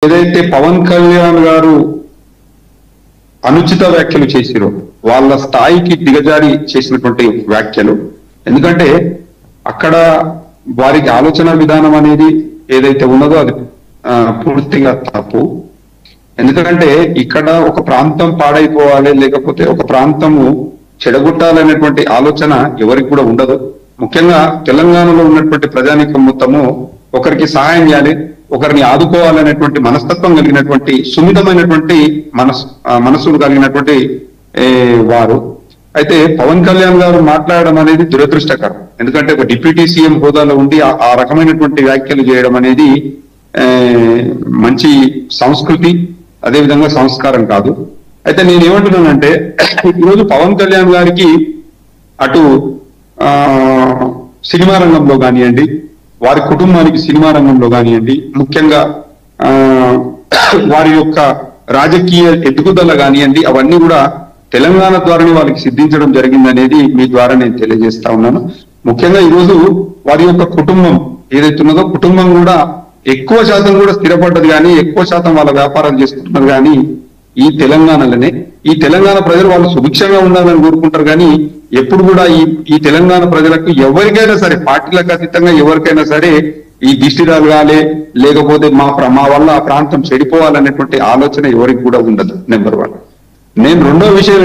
ఏదైతే పవన్ కళ్యాణ్ గారు అనుచిత వ్యాఖ్యలు చేసిరో వాళ్ళ స్థాయికి దిగజారి చేసినటువంటి వ్యాఖ్యలు. ఎందుకంటే అక్కడ వారికి ఆలోచన విధానం అనేది ఏదైతే ఉన్నదో అది పూర్తిగా తప్పు. ఎందుకంటే ఇక్కడ ఒక ప్రాంతం పాడైపోవాలి, లేకపోతే ఒక ప్రాంతము చెడగొట్టాలనేటువంటి ఆలోచన ఎవరికి కూడా ఉండదు. ముఖ్యంగా తెలంగాణలో ఉన్నటువంటి ప్రజానీకం మొత్తము ఒకరికి సహాయం చేయాలి, ఒకరిని ఆదుకోవాలనేటువంటి మనస్తత్వం కలిగినటువంటి సున్నితమైనటువంటి మనస్సులు కలిగినటువంటి వారు. అయితే పవన్ కళ్యాణ్ గారు మాట్లాడడం అనేది దురదృష్టకరం. ఎందుకంటే ఒక డిప్యూటీ సీఎం హోదాలో ఉండి ఆ రకమైనటువంటి వ్యాఖ్యలు చేయడం అనేది మంచి సంస్కృతి, అదేవిధంగా సంస్కారం కాదు. అయితే నేను ఏమంటున్నానంటే ఈరోజు పవన్ కళ్యాణ్ గారికి అటు సినిమా రంగంలో కానివ్వండి, వారి కుటుంబానికి సినిమా రంగంలో కానివ్వండి, ముఖ్యంగా వారి యొక్క రాజకీయ ఎదుగుదల కానివ్వండి, అవన్నీ కూడా తెలంగాణ ద్వారానే వాళ్ళకి సిద్ధించడం జరిగిందనేది మీ ద్వారా నేను తెలియజేస్తా ఉన్నాను. ముఖ్యంగా ఈరోజు వారి యొక్క కుటుంబం ఏదైతే ఉన్నదో కుటుంబం కూడా ఎక్కువ శాతం కూడా స్థిరపడ్డది, కానీ ఎక్కువ శాతం వాళ్ళ వ్యాపారాలు చేసుకుంటున్నారు. కానీ ఈ తెలంగాణలోనే ఈ తెలంగాణ ప్రజలు వాళ్ళు సుభిక్షంగా ఉండాలని కోరుకుంటారు. కానీ ఎప్పుడు కూడా ఈ తెలంగాణ ప్రజలకు ఎవరికైనా సరే, పార్టీలకు అతీతంగా ఎవరికైనా సరే ఈ దిష్టి తగలాలి, లేకపోతే మా వల్ల ఆ ప్రాంతం చెడిపోవాలనేటువంటి ఆలోచన ఎవరికి కూడా ఉండదు. నెంబర్ 1. నేను రెండో విషయం